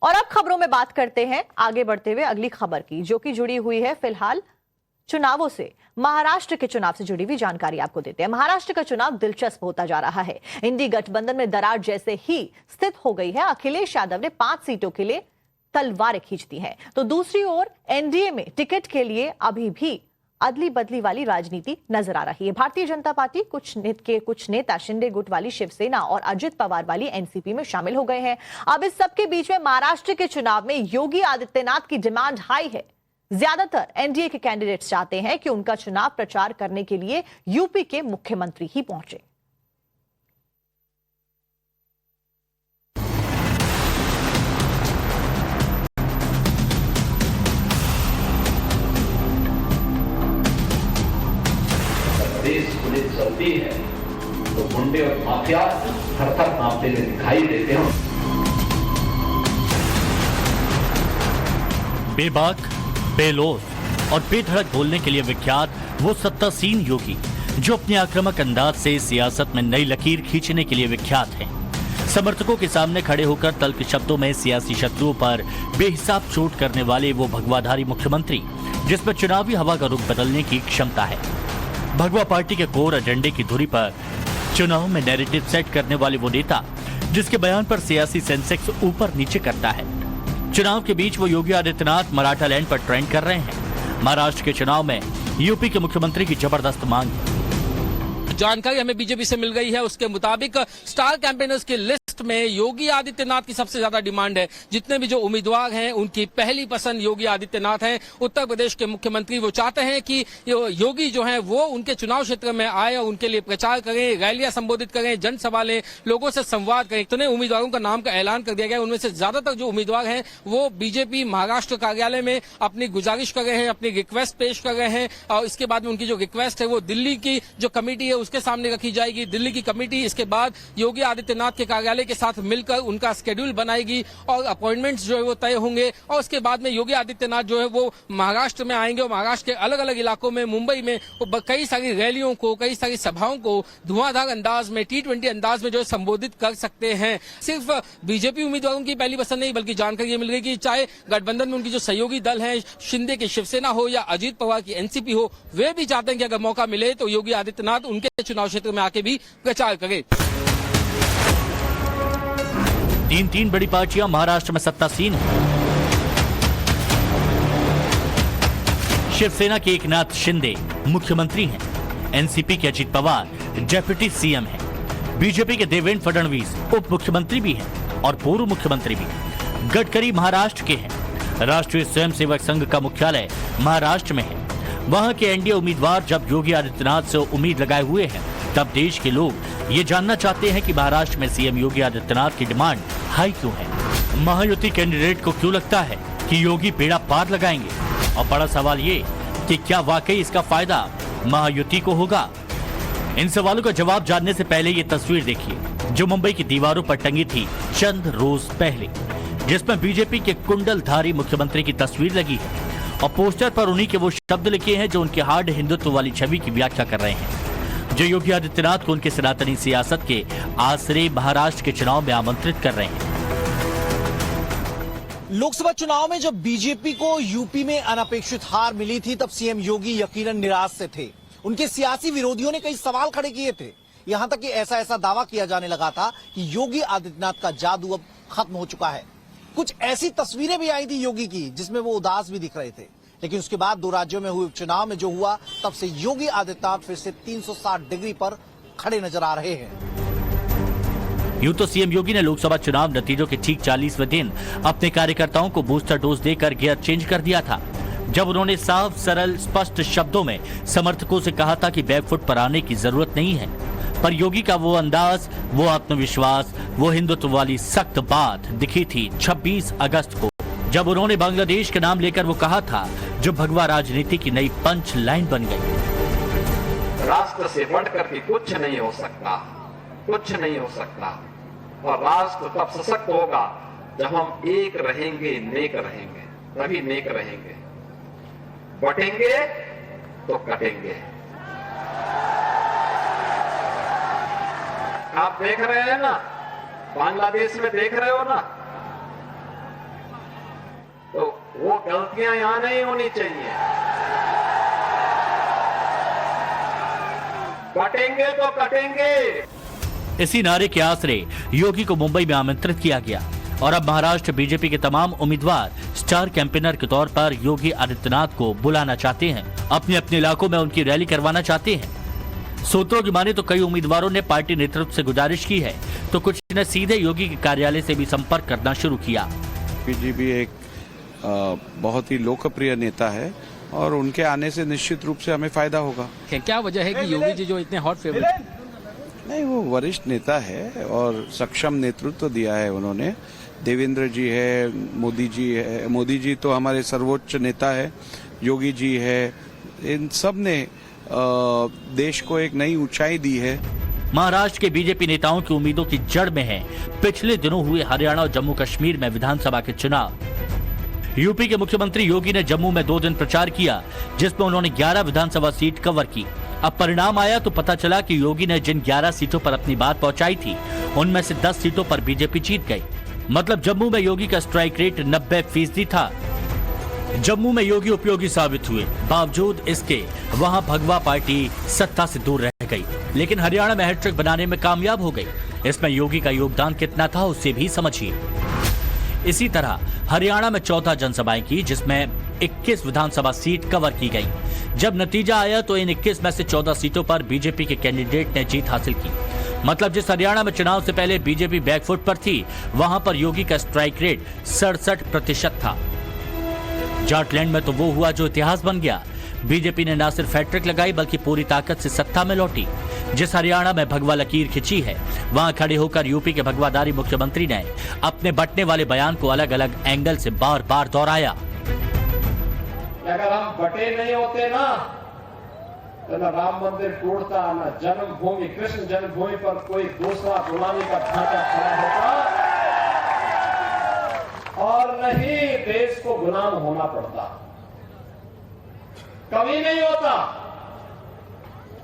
और अब खबरों में बात करते हैं आगे बढ़ते हुए अगली खबर की, जो कि जुड़ी हुई है फिलहाल चुनावों से। महाराष्ट्र के चुनाव से जुड़ी हुई जानकारी आपको देते हैं। महाराष्ट्र का चुनाव दिलचस्प होता जा रहा है। इंडी गठबंधन में दरार जैसे ही स्थित हो गई है। अखिलेश यादव ने 5 सीटों के लिए तलवारें खींच दी हैं, तो दूसरी ओर एनडीए में टिकट के लिए अभी भी अदली बदली वाली राजनीति नजर आ रही है। भारतीय जनता पार्टी कुछ नेता शिंदे गुट वाली शिवसेना और अजित पवार वाली एनसीपी में शामिल हो गए हैं। अब इस सबके बीच में महाराष्ट्र के चुनाव में योगी आदित्यनाथ की डिमांड हाई है। ज्यादातर एनडीए के कैंडिडेट्स चाहते हैं कि उनका चुनाव प्रचार करने के लिए यूपी के मुख्यमंत्री ही पहुंचे। देश पुलिस चलती है तो गुंडे और माफिया थर-थर कांपते हुए दिखाई देते हैं। बेबाक, बेलौस और बेधड़क बोलने के लिए विख्यात वो सत्तासीन योगी जो अपने आक्रामक अंदाज से सियासत में नई लकीर खींचने के लिए विख्यात हैं। समर्थकों के सामने खड़े होकर तल्ख शब्दों में सियासी शत्रुओं पर बेहिसाब चोट करने वाले वो भगवाधारी मुख्यमंत्री जिसमें चुनावी हवा का रुख बदलने की क्षमता है। भगवा पार्टी के कोर एजेंडे की धुरी पर चुनाव में नैरेटिव सेट करने वाले वो नेता जिसके बयान पर सियासी सेंसेक्स ऊपर नीचे करता है। चुनाव के बीच वो योगी आदित्यनाथ मराठा लैंड पर ट्रेंड कर रहे हैं। महाराष्ट्र के चुनाव में यूपी के मुख्यमंत्री की जबरदस्त मांग है। जानकारी हमें बीजेपी से मिल गई है, उसके मुताबिक स्टार कैंपेनर्स की लिस्ट में योगी आदित्यनाथ की सबसे ज्यादा डिमांड है। जितने भी जो उम्मीदवार हैं उनकी पहली पसंद योगी आदित्यनाथ हैं। उत्तर प्रदेश के मुख्यमंत्री वो चाहते हैं कि योगी जो है वो उनके चुनाव क्षेत्र में आए और उनके लिए प्रचार करें, रैलियां संबोधित करें, जनसभा लें, लोगों से संवाद करें। इतने उम्मीदवारों का नाम का ऐलान कर दिया गया। उनमें से ज्यादातर जो उम्मीदवार हैं वो बीजेपी महाराष्ट्र कार्यालय में अपनी गुजारिश कर रहे हैं, अपनी रिक्वेस्ट पेश कर रहे हैं और इसके बाद में उनकी जो रिक्वेस्ट है वो दिल्ली की जो कमेटी है उसके सामने रखी जाएगी। दिल्ली की कमेटी इसके बाद योगी आदित्यनाथ के कार्यालय के साथ मिलकर उनका शेड्यूल बनाएगी और अपॉइंटमेंट्स जो है वो तय होंगे और उसके बाद में योगी आदित्यनाथ जो है वो महाराष्ट्र में आएंगे और महाराष्ट्र के अलग अलग इलाकों में, मुंबई में कई सारी रैलियों को, कई सारी सभाओं को धुआंधार अंदाज में, T20 अंदाज में जो है संबोधित कर सकते हैं। सिर्फ बीजेपी उम्मीदवारों की पहली पसंद नहीं बल्कि जानकारी ये मिल गई कि चाहे गठबंधन में उनकी जो सहयोगी दल है, शिंदे की शिवसेना हो या अजित पवार की एनसीपी हो, वे भी चाहते हैं कि अगर मौका मिले तो योगी आदित्यनाथ उनके चुनाव क्षेत्र में आके भी प्रचार करें। तीन बड़ी पार्टियां महाराष्ट्र में सत्तासीन हैं। शिवसेना के एकनाथ शिंदे मुख्यमंत्री हैं। एनसीपी के अजित पवार डेप्यूटी सीएम हैं। बीजेपी के देवेंद्र फडणवीस उप मुख्यमंत्री भी हैं और पूर्व मुख्यमंत्री भी। गडकरी महाराष्ट्र के हैं। राष्ट्रीय स्वयंसेवक संघ का मुख्यालय महाराष्ट्र में है। वहां के एनडीए उम्मीदवार जब योगी आदित्यनाथ से उम्मीद लगाए हुए हैं तब देश के लोग ये जानना चाहते हैं कि महाराष्ट्र में सीएम योगी आदित्यनाथ की डिमांड हाई क्यों है। महायुति कैंडिडेट को क्यों लगता है कि योगी बेड़ा पार लगाएंगे, और बड़ा सवाल ये कि क्या वाकई इसका फायदा महायुति को होगा। इन सवालों का जवाब जानने से पहले ये तस्वीर देखिए जो मुंबई की दीवारों पर टंगी थी चंद रोज पहले, जिसमें बीजेपी के कुंडलधारी मुख्यमंत्री की तस्वीर लगी है और पोस्टर पर उन्हीं के वो शब्द लिखे हैं जो उनके हार्ड हिंदुत्व वाली छवि की व्याख्या कर रहे हैं, जो योगी आदित्यनाथ को उनके सनातनी सियासत के आसरे महाराष्ट्र के चुनाव में आमंत्रित कर रहे हैं। लोकसभा चुनाव में जब बीजेपी को यूपी में अनपेक्षित हार मिली थी तब सीएम योगी यकीनन निराश से थे। उनके सियासी विरोधियों ने कई सवाल खड़े किए थे। यहां तक कि ऐसा दावा किया जाने लगा था कि योगी आदित्यनाथ का जादू अब खत्म हो चुका है। कुछ ऐसी तस्वीरें भी आई थी योगी की जिसमें वो उदास भी दिख रहे थे। लेकिन उसके बाद 2 राज्यों में हुए उपचुनाव में जो हुआ तब से योगी आदित्यनाथ फिर से 360 डिग्री पर खड़े नजर आ रहे हैं। यूं तो सीएम योगी ने लोकसभा चुनाव नतीजों के ठीक 40वें दिन अपने कार्यकर्ताओं को बूस्टर डोज देकर गियर चेंज कर दिया था, जब उन्होंने साफ, सरल, स्पष्ट शब्दों में समर्थकों से कहा था कि बैकफुट पर आने की जरूरत नहीं है। पर योगी का वो अंदाज, वो आत्मविश्वास, वो हिंदुत्व वाली सख्त बात दिखी थी 26 अगस्त को, जब उन्होंने बांग्लादेश के नाम लेकर वो कहा था जो भगवा राजनीति की नई पंच लाइन बन गई। राष्ट्र से बढ़कर के कुछ नहीं हो सकता, कुछ नहीं हो सकता। और राष्ट्र तब सशक्त होगा जब हम एक रहेंगे, नेक रहेंगे, तभी नेक रहेंगे। बटेंगे तो कटेंगे। आप देख रहे हैं ना, बांग्लादेश में देख रहे हो ना, तो वो गलतियां यहां नहीं होनी चाहिए। कटेंगे तो कटेंगे। इसी नारे के आसरे योगी को मुंबई में आमंत्रित किया गया और अब महाराष्ट्र बीजेपी के तमाम उम्मीदवार स्टार कैंपेनर के तौर पर योगी आदित्यनाथ को बुलाना चाहते हैं, अपने अपने इलाकों में उनकी रैली करवाना चाहते हैं। सूत्रों की माने तो कई उम्मीदवारों ने पार्टी नेतृत्व से गुजारिश की है, तो कुछ ने सीधे योगी के कार्यालय से भी संपर्क करना शुरू किया। बीजेपी एक बहुत ही लोकप्रिय नेता है और उनके आने से निश्चित रूप से हमें फायदा होगा। क्या वजह है कि योगी जी जो इतने हॉट फेवरेट? नहीं, वो वरिष्ठ नेता है और सक्षम नेतृत्व दिया है उन्होंने। देवेंद्र जी है, मोदी जी है, मोदी जी तो हमारे सर्वोच्च नेता है, योगी जी है, इन सब ने देश को एक नई ऊंचाई दी है। महाराष्ट्र के बीजेपी नेताओं की उम्मीदों की जड़ में है पिछले दिनों हुए हरियाणा और जम्मू कश्मीर में विधानसभा के चुनाव। यूपी के मुख्यमंत्री योगी ने जम्मू में 2 दिन प्रचार किया, जिसमें उन्होंने 11 विधानसभा सीट कवर की। अब परिणाम आया तो पता चला कि योगी ने जिन 11 सीटों पर अपनी बात पहुंचाई थी, उनमें से 10 सीटों पर बीजेपी जीत गई। मतलब जम्मू में योगी का स्ट्राइक रेट 90% था। जम्मू में योगी उपयोगी साबित हुए, बावजूद इसके वहां भगवा पार्टी सत्ता से दूर रह गई, लेकिन हरियाणा में हैट्रिक बनाने में कामयाब हो गई। इसमें योगी का योगदान कितना था उससे भी समझिए। इसी तरह हरियाणा में 14 जनसभाएं की, जिसमें 21 विधानसभा सीट कवर की गई। जब नतीजा आया तो इन 21 में से 14 सीटों पर बीजेपी के कैंडिडेट ने जीत हासिल की। मतलब जिस हरियाणा में चुनाव से पहले बीजेपी बैकफुट पर थी, वहां पर योगी का स्ट्राइक रेट 67% था। जाटलैंड में तो वो हुआ जो इतिहास बन गया। बीजेपी ने न सिर्फ हैट्रिक लगाई बल्कि पूरी ताकत से सत्ता में लौटी। जिस हरियाणा में भगवा लकीर खिंची है, वहां खड़े होकर यूपी के भगवाधारी मुख्यमंत्री ने अपने बंटने वाले बयान को अलग अलग एंगल से बार बार दोहराया। अगर हम बटे नहीं होते ना, तो न राम मंदिर टूटता, न जन्मभूमि कृष्ण जन्मभूमि पर कोई दूसरा गुलामी का ढांचा खड़ा होता, और नहीं देश को गुलाम होना पड़ता, कभी नहीं होता।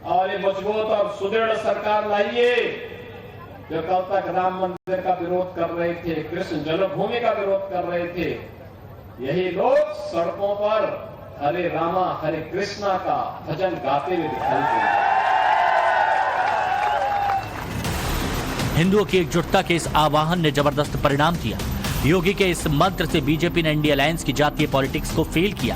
और ये मजबूत और सुदृढ़ सरकार लाइए, जो कल तक राम मंदिर का विरोध कर रहे थे, कृष्ण जन्मभूमि का विरोध कर रहे थे, यही लोग सड़कों पर हरे रामा हरे कृष्णा का भजन गाते हुए दिखाई देते। हिंदुओं की एकजुटता के इस आह्वान ने जबरदस्त परिणाम दिया। योगी के इस मंत्र से बीजेपी ने इंडिया अलायंस की जातीय पॉलिटिक्स को फेल किया।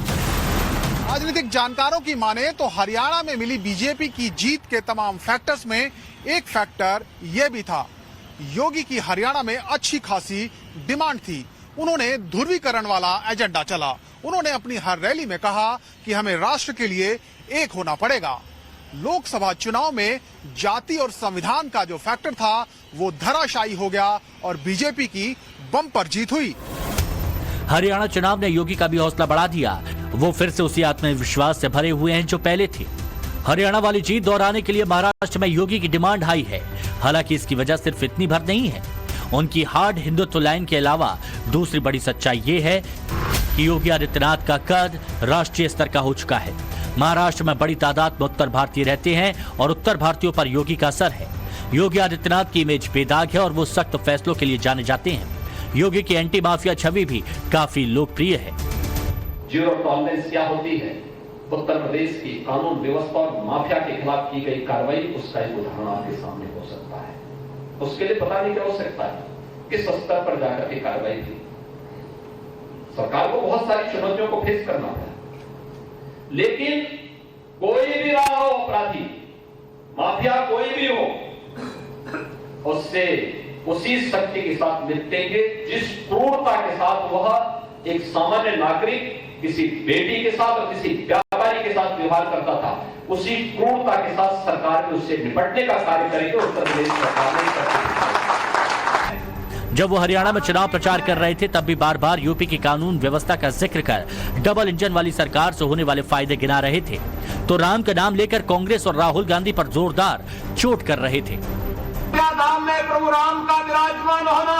राजनीतिक जानकारों की माने तो हरियाणा में मिली बीजेपी की जीत के तमाम फैक्टर्स में एक फैक्टर यह भी था, योगी की हरियाणा में अच्छी खासी डिमांड थी। उन्होंने ध्रुवीकरण वाला एजेंडा चला। उन्होंने अपनी हर रैली में कहा कि हमें राष्ट्र के लिए एक होना पड़ेगा। लोकसभा चुनाव में जाति और संविधान का जो फैक्टर था वो धराशायी हो गया और बीजेपी की बम्पर जीत हुई। हरियाणा चुनाव ने योगी का भी हौसला बढ़ा दिया। वो फिर से उसी आत्मविश्वास से भरे हुए हैं जो पहले थे। हरियाणा वाली जीत दोहराने के लिए महाराष्ट्र में योगी की डिमांड हाई है। हालांकि इसकी वजह सिर्फ इतनी भर नहीं है। उनकी हार्ड हिंदुत्व लाइन के अलावा दूसरी बड़ी सच्चाई ये है कि योगी आदित्यनाथ का कद राष्ट्रीय स्तर का हो चुका है। महाराष्ट्र में बड़ी तादाद में उत्तर भारतीय रहते हैं और उत्तर भारतीयों पर योगी का असर है। योगी आदित्यनाथ की इमेज बेदाग है और वो सख्त फैसलों के लिए जाने जाते हैं। योगी की एंटी माफिया छवि भी काफी लोकप्रिय है। जीरो टॉलरेंस क्या होती है? उत्तर प्रदेश की कानून व्यवस्था और माफिया के खिलाफ की गई कार्रवाई, उसका एक उदाहरण आपके सामने हो सकता है। उसके लिए पता नहीं क्या हो सकता है, किस स्तर पर जाकर के कार्रवाई थी। सरकार को बहुत सारी चुनौतियों को फेस करना है, लेकिन कोई भी रहा हो अपराधी, माफिया कोई भी हो, उससे उसी शक्ति के साथ निपटेंगे जिस क्रूरता के साथ वह एक सामान्य नागरिक किसी बेटी के साथ और किसी व्यापारी के साथ व्यवहार करता था। उसी क्रूरता के साथ सरकार ने उससे निपटने का कार्य करेगी। उत्तर प्रदेश सरकार ने जब वो हरियाणा में चुनाव प्रचार कर रहे थे तब भी बार बार यूपी की कानून व्यवस्था का जिक्र कर डबल इंजन वाली सरकार से होने वाले फायदे गिना रहे थे, तो राम का नाम लेकर कांग्रेस और राहुल गांधी पर जोरदार चोट कर रहे थे। धाम में प्रभु राम का विराजमान होना